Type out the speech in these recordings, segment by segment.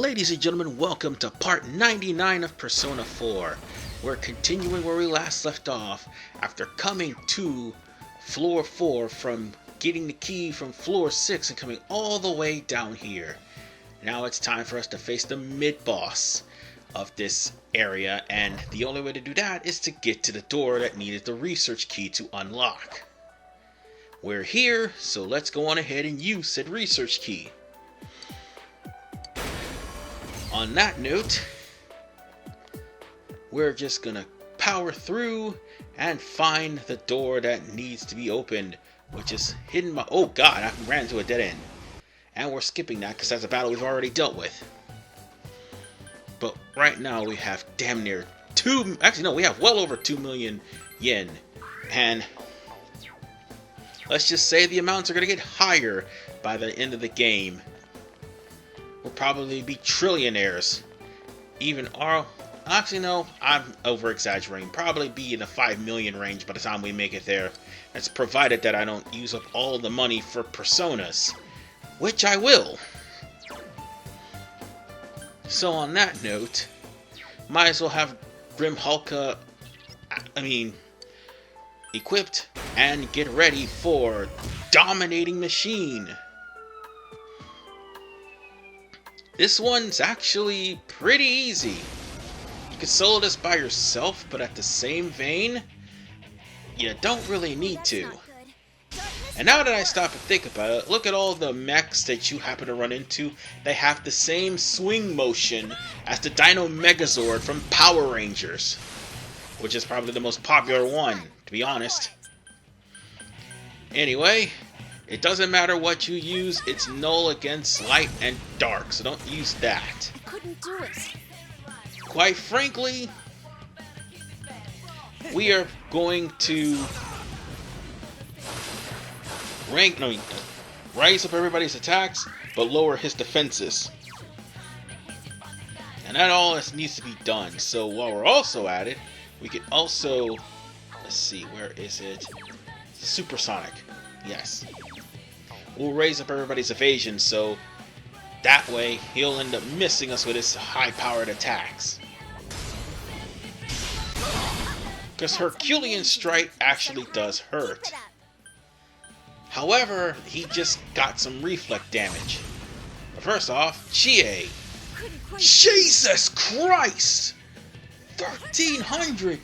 Ladies and gentlemen, welcome to part 99 of Persona 4. We're continuing where we last left off after coming to floor 4 from getting the key from floor 6 and coming all the way down here. Now it's time for us to face the mid-boss of this area, and the only way to do that is to get to the door that needed the research key to unlock. We're here, so let's go on ahead and use said research key. On that note, we're just gonna power through and find the door that needs to be opened, which is hidden by... Oh god, I ran into a dead end. And we're skipping that because that's a battle we've already dealt with. But right now we have damn near we have well over 2 million yen. And let's just say the amounts are gonna get higher by the end of the game. We'll probably be trillionaires. Actually no, I'm over exaggerating. Probably be in the 5 million range by the time we make it there. That's provided that I don't use up all the money for personas, which I will. So on that note, might as well have Grim Hulka, equipped and get ready for Dominating Machine. This one's actually pretty easy. You can solo this by yourself, but at the same vein, you don't really need to. And now that I stop and think about it, look at all the mechs that you happen to run into. They have the same swing motion as the Dino Megazord from Power Rangers, which is probably the most popular one, to be honest. Anyway, it doesn't matter what you use, it's null against light and dark, so don't use that. I couldn't do it. Quite frankly, we are going to raise up everybody's attacks, but lower his defenses. And that all needs to be done. So while we're also at it, we can also, let's see, where is it? Supersonic, yes. We'll raise up everybody's evasion, so that way he'll end up missing us with his high-powered attacks. Because Herculean Strike actually does hurt. However, he just got some reflect damage. But first off, Chie. Jesus Christ! 1,300!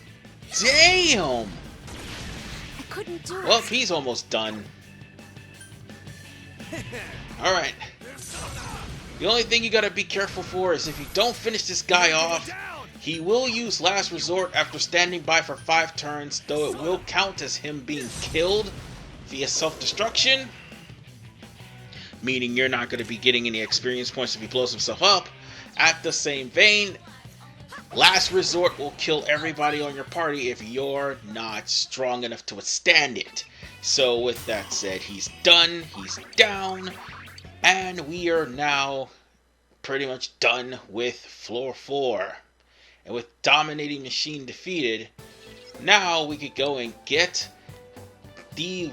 Damn! I couldn't do it. Well, he's almost done. Alright. The only thing you gotta be careful for is if you don't finish this guy off, he will use Last Resort after standing by for 5 turns, though it will count as him being killed via self-destruction, meaning you're not going to be getting any experience points if he blows himself up. At the same vein, Last Resort will kill everybody on your party if you're not strong enough to withstand it. So with that said, he's done, he's down, and we are now pretty much done with floor 4. And with Dominating Machine defeated, now we could go and get the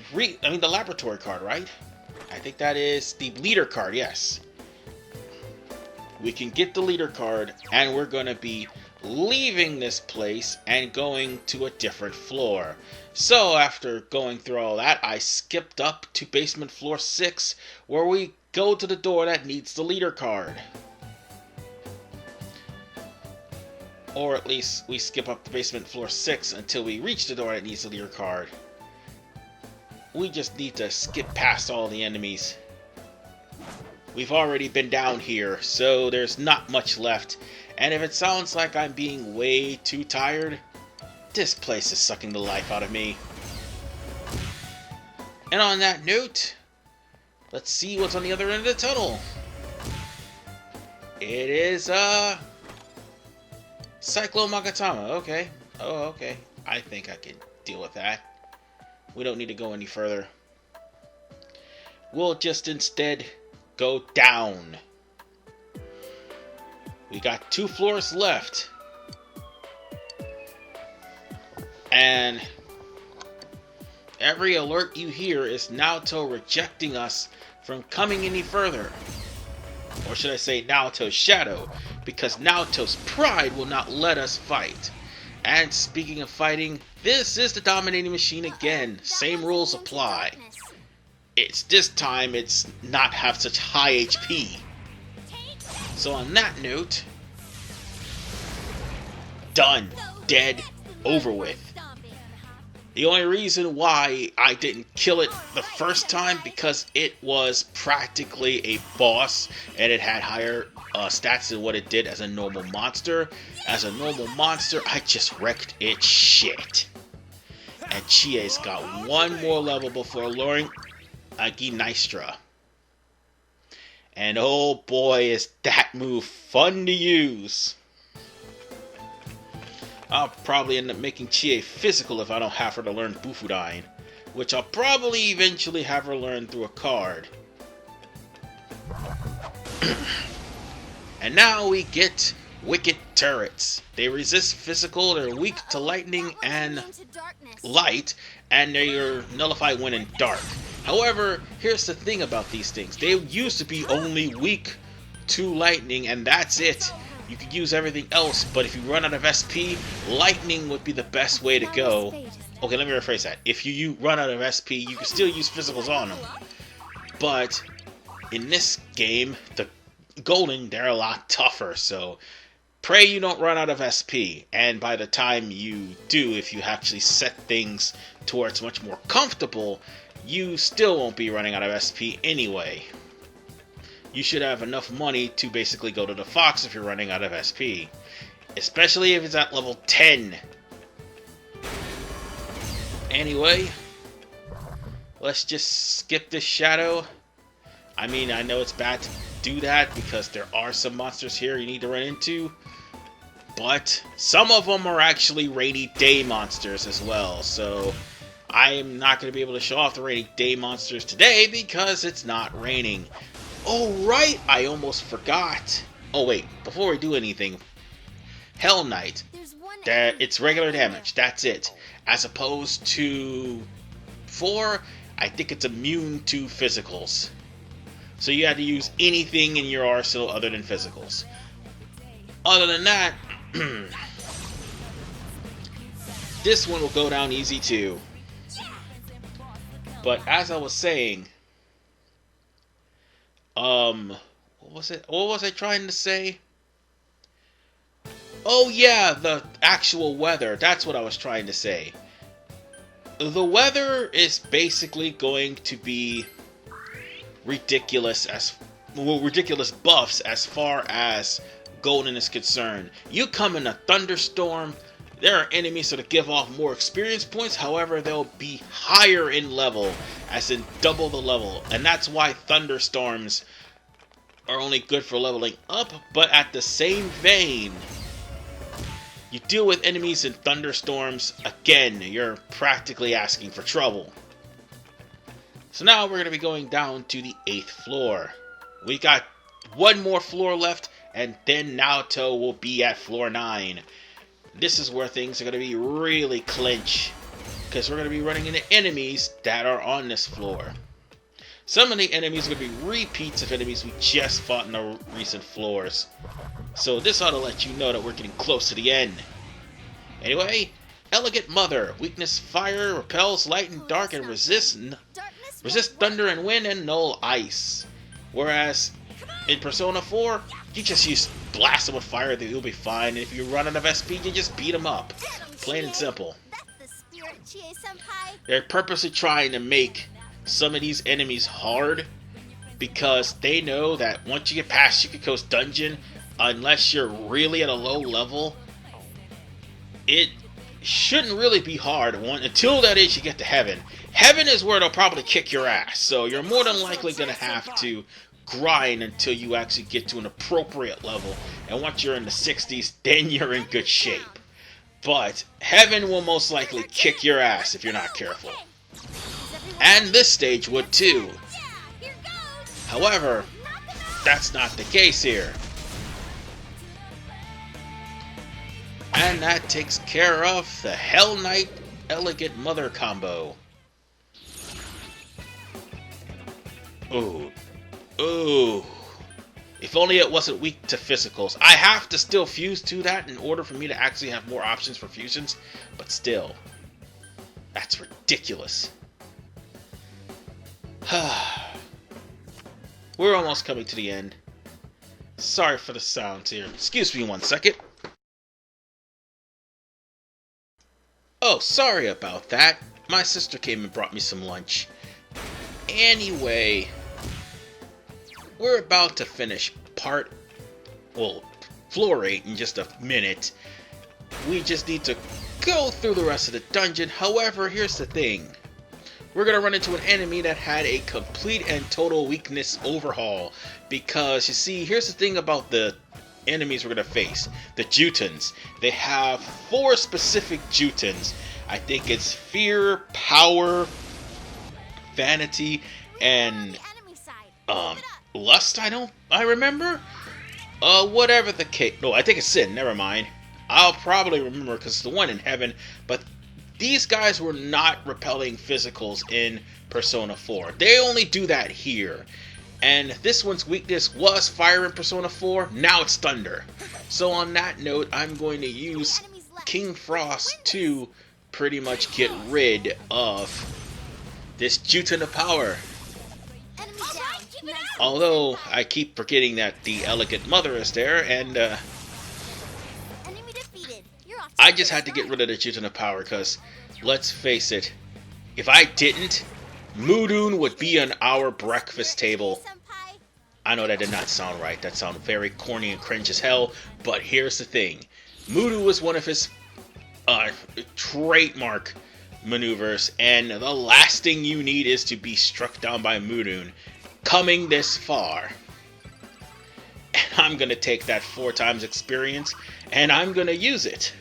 laboratory card, right? I think that is the leader card, yes. We can get the leader card, and we're going to be leaving this place and going to a different floor. So after going through all that, I skipped up to basement floor 6, where we go to the door that needs the leader card. Or at least we skip up to basement floor 6 until we reach the door that needs the leader card. We just need to skip past all the enemies. We've already been down here, so there's not much left. And if it sounds like I'm being way too tired, this place is sucking the life out of me. And on that note, let's see what's on the other end of the tunnel. It is, Cyclo Magatama, okay. Oh, okay. I think I can deal with that. We don't need to go any further. We'll just instead go down. We got 2 floors left. And every alert you hear is Naoto rejecting us from coming any further. Or should I say Naoto's shadow, because Naoto's pride will not let us fight. And speaking of fighting, this is the dominating machine again. Same rules apply. It's this time it's not have such high HP. So on that note, done, dead, over with. The only reason why I didn't kill it the first time because it was practically a boss and it had higher stats than what it did as a normal monster. As a normal monster, I just wrecked its shit. And Chie's got one more level before luring Aginystra. And oh boy, is that move fun to use. I'll probably end up making Chie physical if I don't have her to learn Bufudyne, which I'll probably eventually have her learn through a card. And now we get Wicked Turrets. They resist physical, they're weak to lightning and light, and they are nullified when in dark. However, here's the thing about these things. They used to be only weak to lightning, and that's it. You could use everything else, but if you run out of SP, lightning would be the best way to go. Okay, let me rephrase that. If you run out of SP, you can still use physicals on them. But in this game, the golden, they're a lot tougher, so pray you don't run out of SP. And by the time you do, if you actually set things to where it's much more comfortable, you still won't be running out of SP anyway. You should have enough money to basically go to the Fox if you're running out of SP. Especially if it's at level 10. Anyway, let's just skip this shadow. I mean, I know it's bad to do that because there are some monsters here you need to run into. But some of them are actually rainy day monsters as well. So I'm not going to be able to show off the rainy day monsters today because it's not raining. Oh, right! I almost forgot. Oh, wait. Before we do anything, Hell Knight. It's regular damage. That's it. As opposed to 4, I think it's immune to physicals. So you had to use anything in your arsenal other than physicals. Other than that, this one will go down easy too. But as I was saying, what was I trying to say? Oh yeah, the actual weather. That's what I was trying to say. The weather is basically going to be ridiculous buffs as far as Golden is concerned. You come in a thunderstorm, there are enemies that give off more experience points, however they'll be higher in level, as in double the level, and that's why thunderstorms are only good for leveling up. But at the same vein, you deal with enemies in thunderstorms, again, you're practically asking for trouble. So now we're going to be going down to the 8th floor. We got one more floor left, and then Naoto will be at floor 9. This is where things are going to be really clinch, because we're going to be running into enemies that are on this floor. Some of the enemies are going to be repeats of enemies we just fought in the recent floors. So this ought to let you know that we're getting close to the end. Anyway, Elegant Mother. Weakness fire, repels light and dark, and resist thunder and wind and null ice. Whereas in Persona 4, you just use blast them with fire, you'll be fine. And if you run out of SP, you just beat them up. Plain and simple. They're purposely trying to make some of these enemies hard because they know that once you get past Yukiko's dungeon, unless you're really at a low level, it shouldn't really be hard until that is you get to heaven. Heaven is where they'll probably kick your ass, so you're more than likely going to have to grind until you actually get to an appropriate level, and once you're in the 60s, then you're in good shape. But heaven will most likely kick your ass if you're not careful. And this stage would too. However, that's not the case here. And that takes care of the Hell Knight Elegant Mother combo. Ooh. Ooh. If only it wasn't weak to physicals. I have to still fuse to that in order for me to actually have more options for fusions, but still, that's ridiculous. We're almost coming to the end. Sorry for the sounds here. Excuse me 1 second. Oh, sorry about that. My sister came and brought me some lunch. Anyway, we're about to finish floor 8 in just a minute. We just need to go through the rest of the dungeon. However, here's the thing. We're going to run into an enemy that had a complete and total weakness overhaul. Because, you see, here's the thing about the enemies we're going to face. The Jutons. They have 4 specific Jutons. I think it's Fear, Power, Vanity, and Lust, I remember? Whatever the case. No, I think it's Sin, never mind. I'll probably remember because it's the one in heaven, but these guys were not repelling physicals in Persona 4. They only do that here. And this one's weakness was fire in Persona 4, now it's thunder. So on that note, I'm going to use King Frost to pretty much get rid of this Juton of Power. Although, I keep forgetting that the Elegant Mother is there, and I just had to get rid of the Juton of Power, because, let's face it, if I didn't, Mudun would be on our breakfast table. I know that did not sound right, that sounded very corny and cringe as hell, but here's the thing. Mudu was one of his trademark maneuvers, and the last thing you need is to be struck down by Mudun. Coming this far, and I'm gonna take that 4 times experience and I'm gonna use it.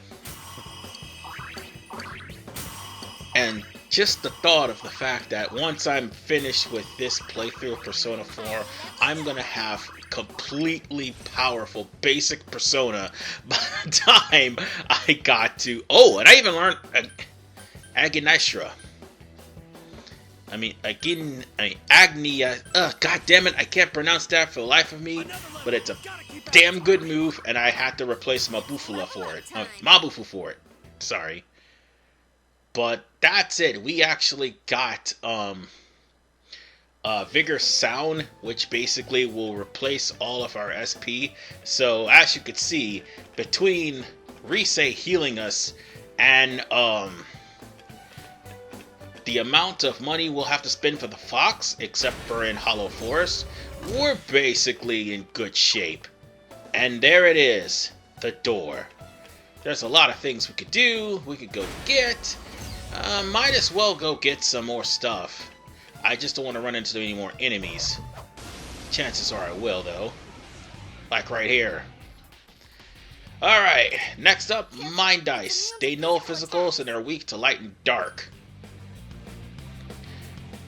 And just the thought of the fact that once I'm finished with this playthrough of Persona 4, I'm gonna have completely powerful basic Persona by the time I got to... Oh, and I even learned Agnistra. Agnia. God damn it, I can't pronounce that for the life of me, but it's a damn good move, and I had to replace Mabufula for it. Mabufu for it. Sorry. But that's it. We actually got Vigor Sound, which basically will replace all of our SP. So as you can see, between Rise healing us and the amount of money we'll have to spend for the Fox, except for in Hollow Forest, we're basically in good shape. And there it is, the door. There's a lot of things we could do. We could go get. Might as well go get some more stuff. I just don't want to run into any more enemies. Chances are I will, though. Like right here. Alright, next up, Mind Dice. They know physicals and they're weak to light and dark.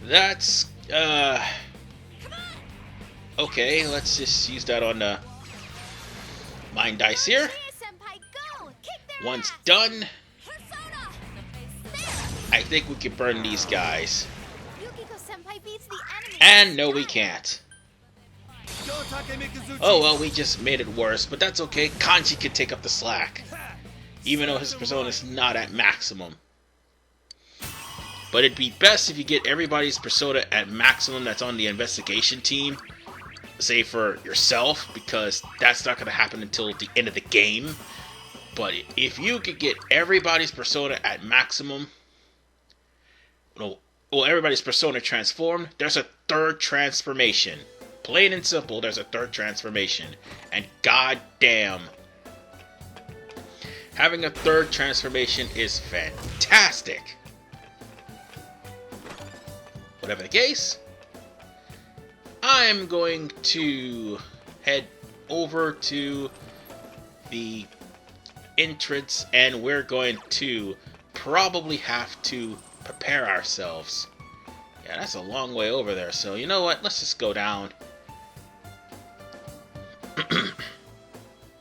That's, okay, let's just use that on the Mind Dice here. Once done, I think we can burn these guys. And no, we can't. Oh well, we just made it worse, but that's okay. Kanji can take up the slack, even though his persona is not at maximum. But it'd be best if you get everybody's persona at maximum that's on the investigation team, say for yourself, because that's not going to happen until the end of the game. But if you could get everybody's persona at maximum, well, everybody's persona transformed, there's a 3rd transformation. Plain and simple, there's a 3rd transformation. And goddamn, having a 3rd transformation is fantastic. Whatever the case, I'm going to head over to the entrance, and we're going to probably have to prepare ourselves. Yeah, that's a long way over there, so you know what? Let's just go down.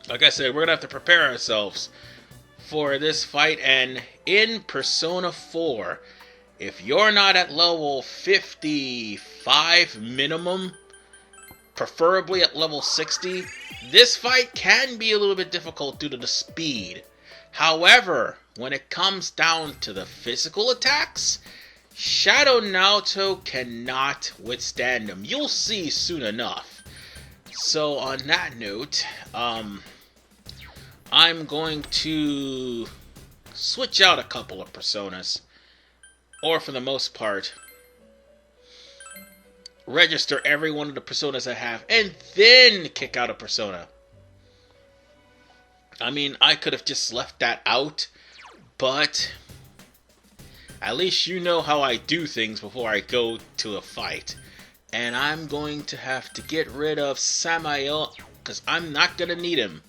Like I said, we're going to have to prepare ourselves for this fight, and in Persona 4, if you're not at level 55 minimum, preferably at level 60. This fight can be a little bit difficult due to the speed. However, when it comes down to the physical attacks, Shadow Naoto cannot withstand them. You'll see soon enough. So on that note, I'm going to switch out a couple of personas, or for the most part, register every one of the personas I have, and then kick out a persona. I mean, I could have just left that out, but at least you know how I do things before I go to a fight. And I'm going to have to get rid of Samael, because I'm not going to need him.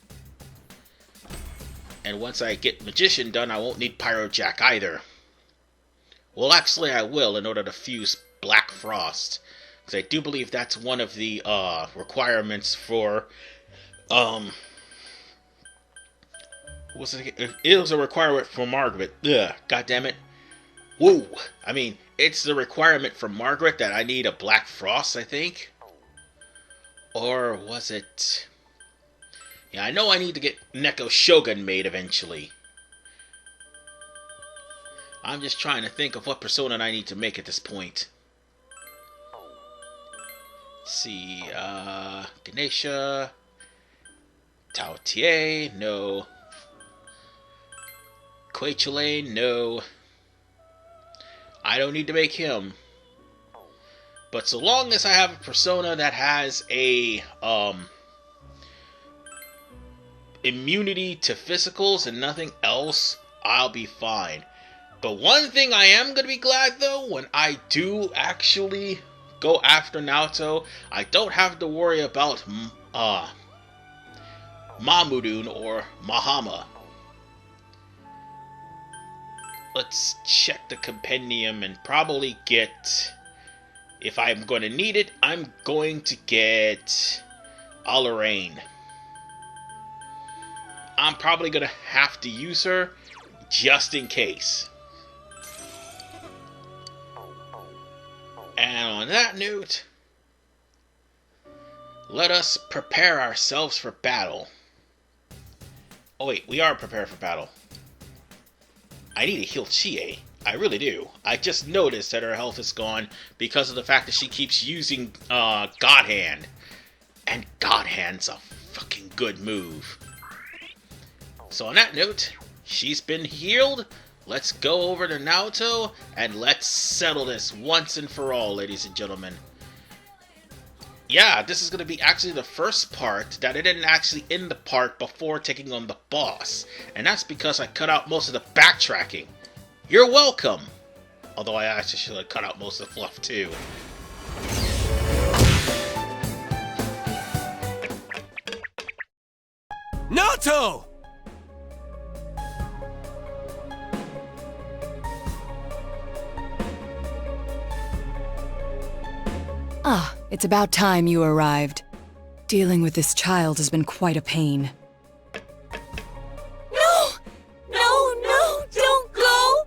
And once I get Magician done, I won't need Pyro Jack either. Well, actually I will, in order to fuse Black Frost. Because I do believe that's one of the requirements for... It was a requirement for Margaret. Ugh, goddammit. Whoa! I mean, it's the requirement for Margaret that I need a Black Frost, I think? Or was it... Yeah, I know I need to get Neko Shogun made eventually. I'm just trying to think of what persona I need to make at this point. Let's see, Ganesha... Tao Tie, no. Quechulain, no. I don't need to make him. But so long as I have a persona that has a, immunity to physicals and nothing else, I'll be fine. But one thing I am going to be glad, though, when I do actually go after Naoto, I don't have to worry about, Mamudun or Mahama. Let's check the compendium and probably get... If I'm going to need it, I'm going to get Alarain. I'm probably going to have to use her just in case. And on that note, let us prepare ourselves for battle. Oh wait, we are prepared for battle. I need to heal Chie. I really do. I just noticed that her health is gone because of the fact that she keeps using God Hand. And God Hand's a fucking good move. So on that note, she's been healed. Let's go over to Naoto and let's settle this once and for all, ladies and gentlemen. Yeah, this is going to be actually the first part that I didn't actually end the part before taking on the boss. And that's because I cut out most of the backtracking. You're welcome! Although I actually should have cut out most of the fluff too. Naoto! Ah, it's about time you arrived. Dealing with this child has been quite a pain. No! No, don't go!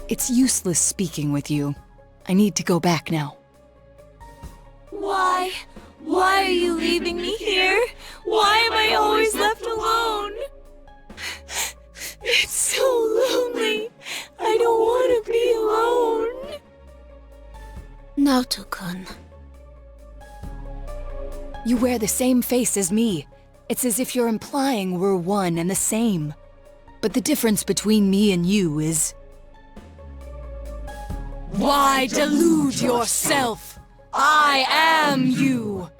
It's useless speaking with you. I need to go back now. Why? Why are you leaving me here? Why am I always left alone? It's so lonely. I don't want to be alone. Naoto-kun. You wear the same face as me. It's as if you're implying we're one and the same. But the difference between me and you is... Why delude yourself? I am you!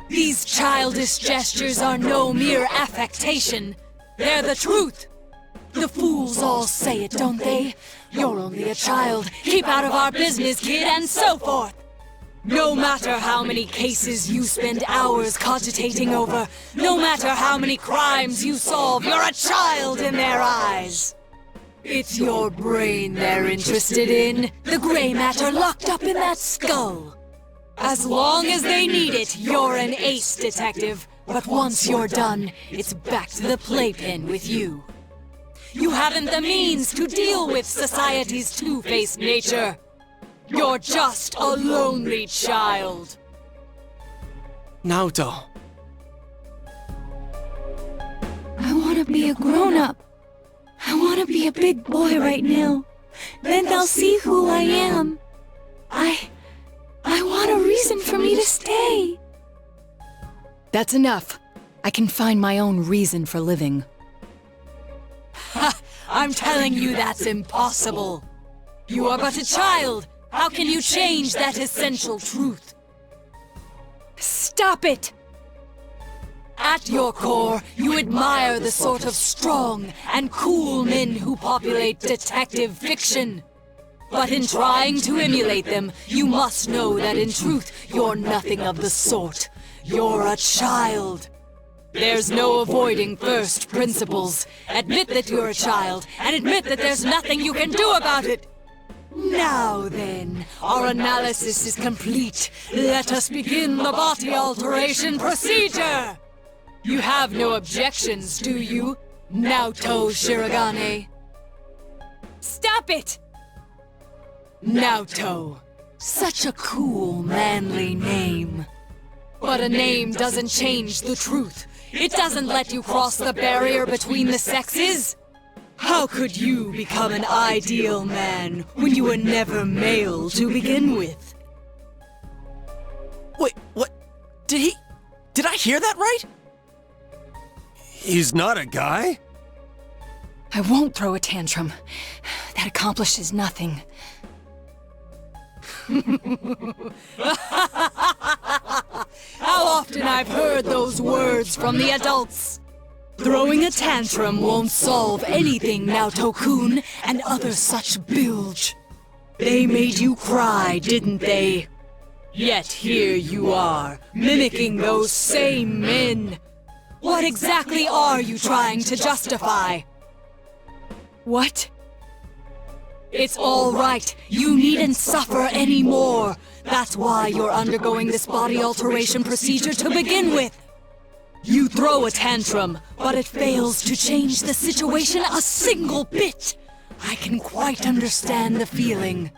These childish gestures are no mere affectation. They're the truth. The fools all say it, don't they? You're only a child. Keep out of our business, kid, and so forth. No matter how many cases you spend hours cogitating over, no matter how many crimes you solve, you're a child in their eyes. It's your brain they're interested in, the gray matter locked up in that skull. As long as they need it, you're an ace detective. But once you're done, it's back to the playpen with you. You haven't the means to deal with society's two-faced nature. You're just a lonely child. Naoto. I want to be a grown-up. I want to be a big boy right now. Then they'll see who I am. I want a reason for me to stay. That's enough. I can find my own reason for living. Ha! I'm telling you that's impossible. You are but a child. How can you change that essential truth? Stop it! At your core, you admire the sort of strong and cool men who populate detective fiction. But in trying to emulate them, you must know that in truth, you're nothing of the sort. You're a child. There's no avoiding first principles. Admit that you're a child, and admit that there's nothing you can do about it. Now then, our analysis is complete. Let us begin the body alteration procedure! You have no objections, do you, Naoto Shirogane? Stop it! Naoto. Such a cool, manly name. But a name doesn't change the truth. It doesn't let you cross the barrier between the sexes. How could you become an ideal man when you were never male to begin with? Wait, what? Did I hear that right? He's not a guy? I won't throw a tantrum. That accomplishes nothing. How often I've heard those words from the adults. Throwing a tantrum won't solve anything, Naoto-kun, and other such bilge. They made you cry, didn't they? Yet here you are, mimicking those same men. What exactly are you trying to justify? What? It's all right. You needn't suffer anymore. That's why you're undergoing this body alteration procedure to begin with. You throw a tantrum, but it fails to change the situation a single bit. I can quite understand the feeling.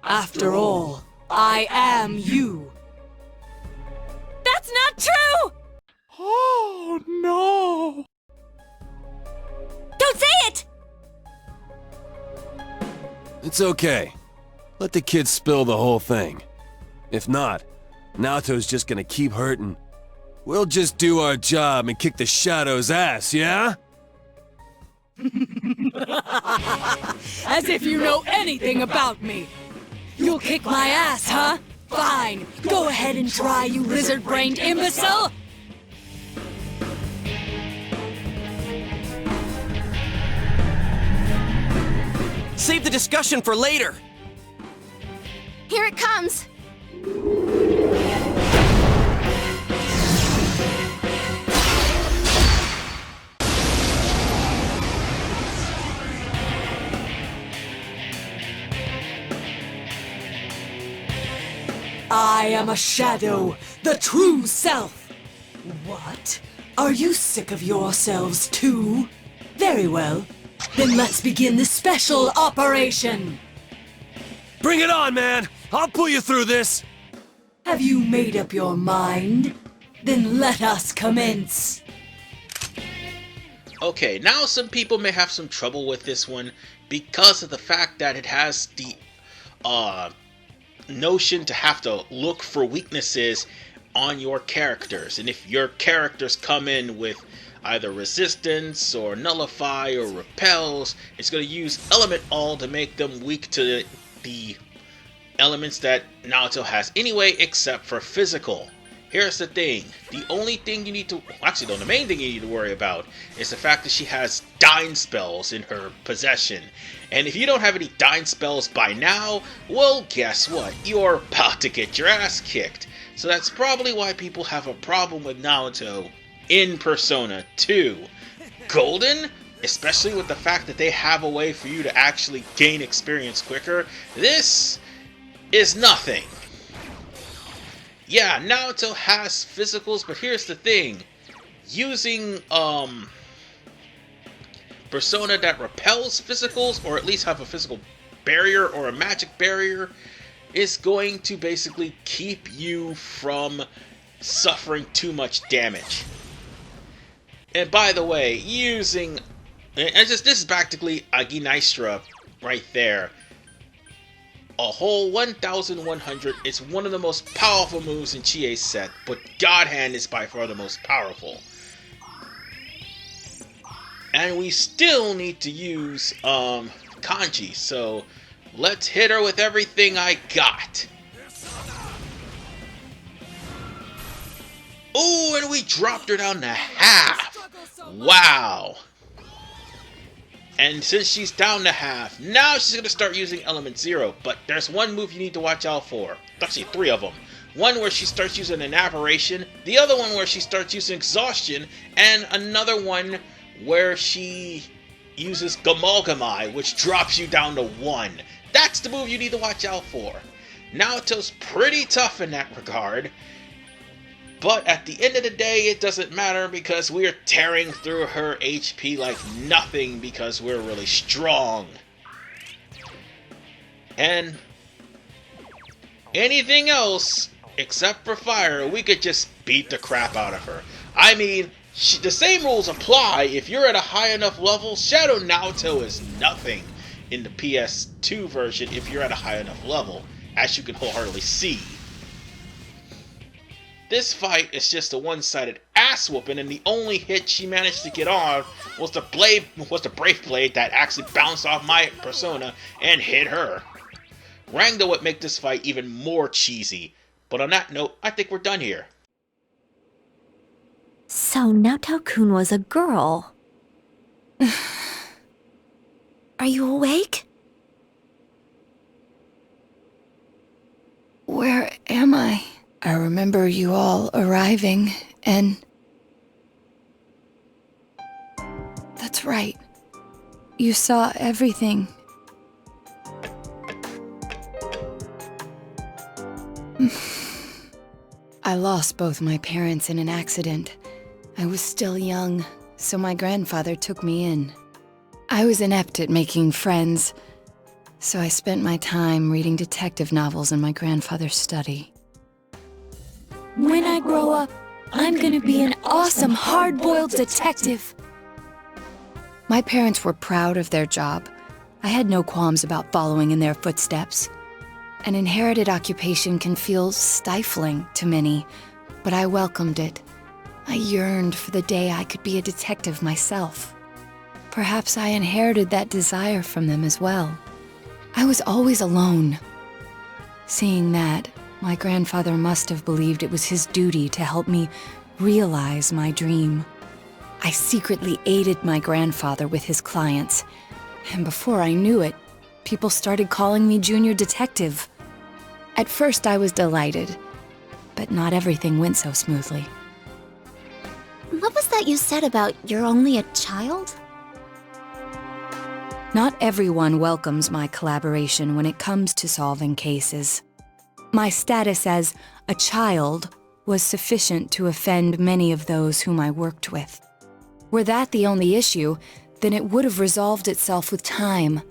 After all, I am you. That's not true! Oh, no! Don't say it! It's okay. Let the kids spill the whole thing. If not, Naoto's just gonna keep hurting. We'll just do our job and kick the Shadow's ass, yeah? As if you know anything about me. You'll kick my ass, huh? Fine. Go ahead and try, you lizard-brained imbecile! Save the discussion for later! Here it comes! I am a shadow, the true self. What? Are you sick of yourselves too? Very well. Then let's begin the special operation. Bring it on, man! I'll pull you through this! Have you made up your mind? Then let us commence. Okay, now some people may have some trouble with this one because of the fact that it has the notion to have to look for weaknesses on your characters. And if your characters come in with either resistance or nullify or repels, it's going to use element all to make them weak to the elements that Naoto has anyway, except for physical. Here's the thing. The only thing you need to... Actually, the main thing you need to worry about is the fact that she has dying spells in her possession. And if you don't have any dying spells by now, well, guess what? You're about to get your ass kicked. So that's probably why people have a problem with Naoto in Persona 2. Golden, especially with the fact that they have a way for you to actually gain experience quicker, this is nothing. Yeah, Naoto has physicals, but here's the thing. Using Persona that repels physicals, or at least have a physical barrier or a magic barrier, is going to basically keep you from suffering too much damage. And by the way, using... this is practically Aginaistra right there. A whole 1,100. It's one of the most powerful moves in Chie's set, but God Hand is by far the most powerful. And we still need to use Kanji, so let's hit her with everything I got. Oh, and we dropped her down to half. Wow. And since she's down to half, now she's going to start using Element Zero. But there's one move you need to watch out for. Actually, three of them. One where she starts using an Aberration, the other one where she starts using Exhaustion, and another one where she uses Gamalgamai, which drops you down to 1. That's the move you need to watch out for. Naoto's pretty tough in that regard. But at the end of the day, it doesn't matter because we're tearing through her HP like nothing because we're really strong. And anything else, except for fire, we could just beat the crap out of her. I mean, the same rules apply. If you're at a high enough level, Shadow Naoto is nothing in the PS2 version if you're at a high enough level, as you can wholeheartedly see. This fight is just a one-sided ass whooping, and the only hit she managed to get on was the Brave Blade that actually bounced off my persona and hit her. Rangda would make this fight even more cheesy. But on that note, I think we're done here. So Naoto-kun was a girl. Are you awake? Where am I? I remember you all arriving, and... That's right. You saw everything. I lost both my parents in an accident. I was still young, so my grandfather took me in. I was inept at making friends, so I spent my time reading detective novels in my grandfather's study. When I grow up, I'm gonna be an awesome hard-boiled detective. My parents were proud of their job. I had no qualms about following in their footsteps. An inherited occupation can feel stifling to many, but I welcomed it. I yearned for the day I could be a detective myself. Perhaps I inherited that desire from them as well. I was always alone. Seeing that, my grandfather must have believed it was his duty to help me realize my dream. I secretly aided my grandfather with his clients, and before I knew it, people started calling me Junior Detective. At first I was delighted, but not everything went so smoothly. What was that you said about you're only a child? Not everyone welcomes my collaboration when it comes to solving cases. My status as a child was sufficient to offend many of those whom I worked with. Were that the only issue, then it would have resolved itself with time.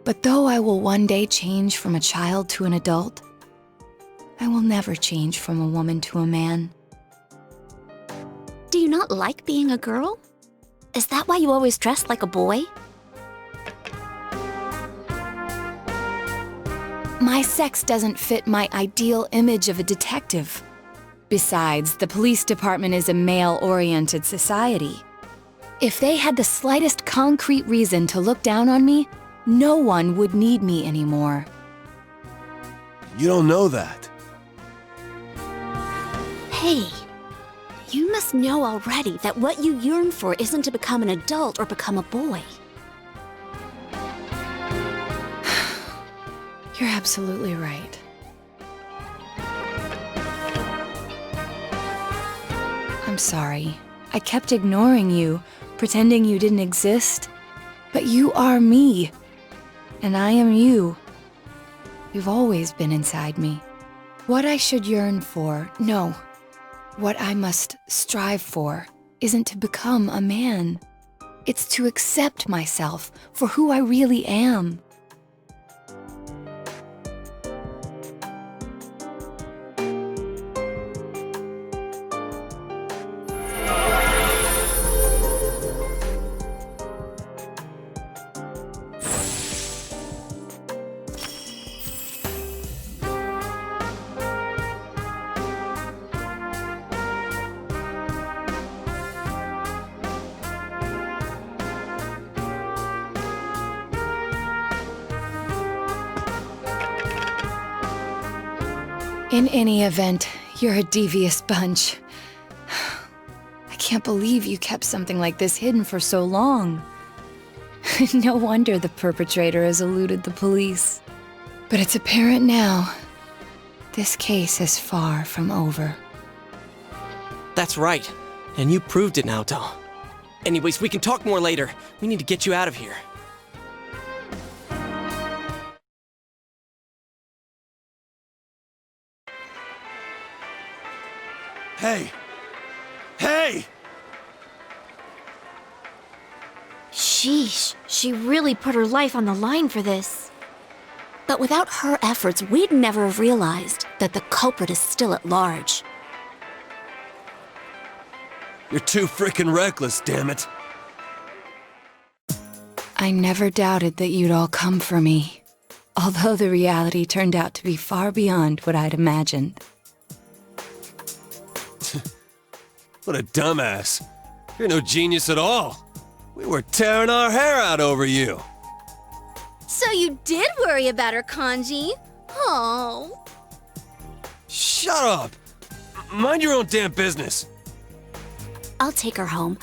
But though I will one day change from a child to an adult, I will never change from a woman to a man. Do you not like being a girl? Is that why you always dress like a boy? My sex doesn't fit my ideal image of a detective. Besides, the police department is a male-oriented society. If they had the slightest concrete reason to look down on me, no one would need me anymore. You don't know that. Hey, you must know already that what you yearn for isn't to become an adult or become a boy. You're absolutely right. I'm sorry. I kept ignoring you, pretending you didn't exist. But you are me, and I am you. You've always been inside me. What I should yearn for, no. What I must strive for isn't to become a man. It's to accept myself for who I really am. In any event, you're a devious bunch. I can't believe you kept something like this hidden for so long. No wonder the perpetrator has eluded the police. But it's apparent now. This case is far from over. That's right. And you proved it, Naoto. Anyways, we can talk more later. We need to get you out of here. Hey! Hey! Sheesh, she really put her life on the line for this. But without her efforts, we'd never have realized that the culprit is still at large. You're too frickin' reckless, damn it. I never doubted that you'd all come for me, although the reality turned out to be far beyond what I'd imagined. What a dumbass. You're no genius at all. We were tearing our hair out over you. So you did worry about her, Kanji? Oh. Shut up! Mind your own damn business. I'll take her home.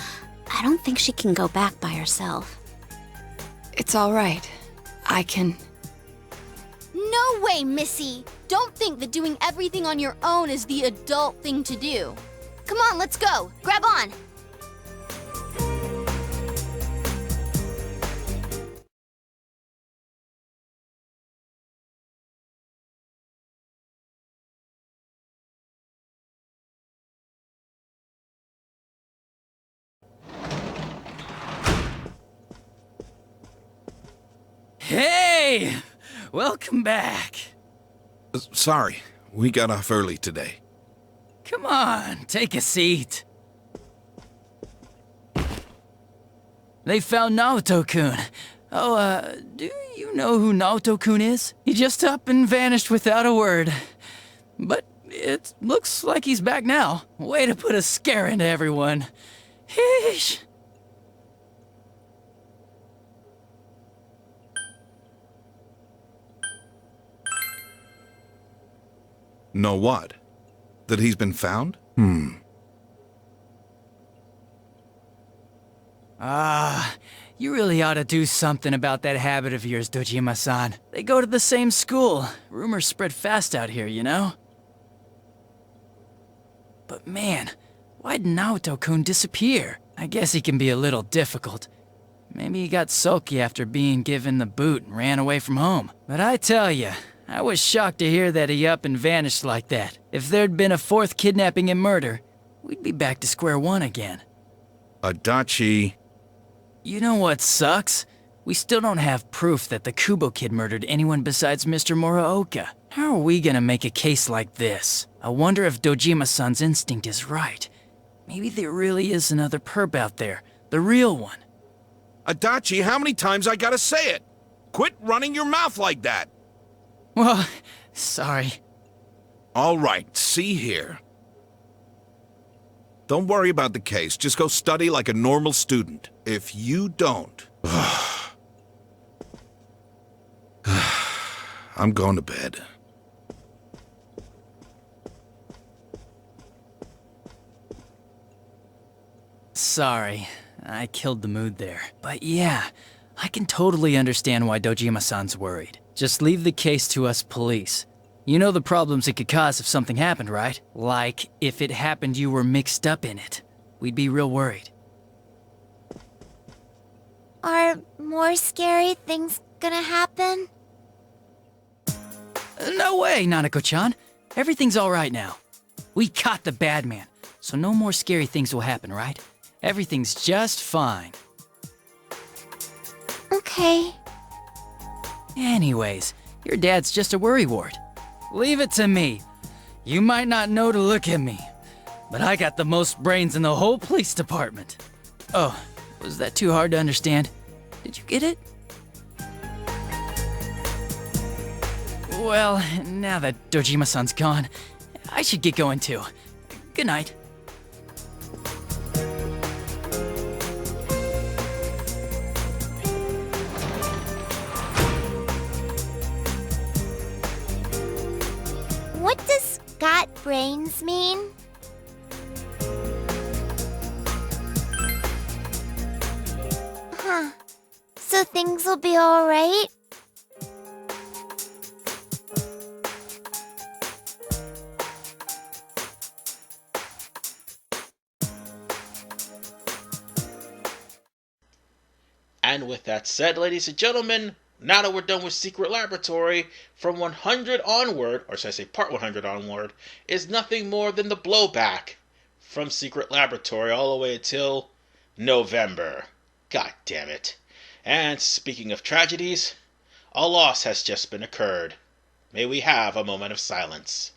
I don't think she can go back by herself. It's all right. I can... No way, Missy! Don't think that doing everything on your own is the adult thing to do. Come on, let's go! Grab on! Hey! Welcome back. Sorry, we got off early today. Come on, take a seat. They found Naoto-kun. Oh, do you know who Naoto-kun is? He just up and vanished without a word. But it looks like he's back now. Way to put a scare into everyone. Heesh. Know what? That he's been found? You really ought to do something about that habit of yours, Dojima-san. They go to the same school. Rumors spread fast out here, you know? But man, why'd Naoto-kun disappear? I guess he can be a little difficult. Maybe he got sulky after being given the boot and ran away from home. But I tell ya, I was shocked to hear that he up and vanished like that. If there'd been a fourth kidnapping and murder, we'd be back to square one again. Adachi. You know what sucks? We still don't have proof that the Kubo kid murdered anyone besides Mr. Muraoka. How are we gonna make a case like this? I wonder if Dojima-san's instinct is right. Maybe there really is another perp out there. The real one. Adachi, how many times I gotta say it? Quit running your mouth like that! Well, sorry. All right, see here. Don't worry about the case. Just go study like a normal student. If you don't... I'm going to bed. Sorry, I killed the mood there. But yeah, I can totally understand why Dojima-san's worried. Just leave the case to us police. You know the problems it could cause if something happened, right? Like, if it happened you were mixed up in it. We'd be real worried. Are more scary things gonna happen? No way, Nanako-chan. Everything's alright now. We caught the bad man, so no more scary things will happen, right? Everything's just fine. Okay. Anyways, your dad's just a worrywart. Leave it to me. You might not know to look at me, but I got the most brains in the whole police department. Oh, was that too hard to understand? Did you get it? Well, now that Dojima-san's gone, I should get going too. Good night. What does got brains mean? Huh. So things will be alright? And with that said, ladies and gentlemen, now that we're done with Secret Laboratory, from 100 onward, or should I say part 100 onward, is nothing more than the blowback from Secret Laboratory all the way until November. God damn it. And speaking of tragedies, a loss has just been occurred. May we have a moment of silence.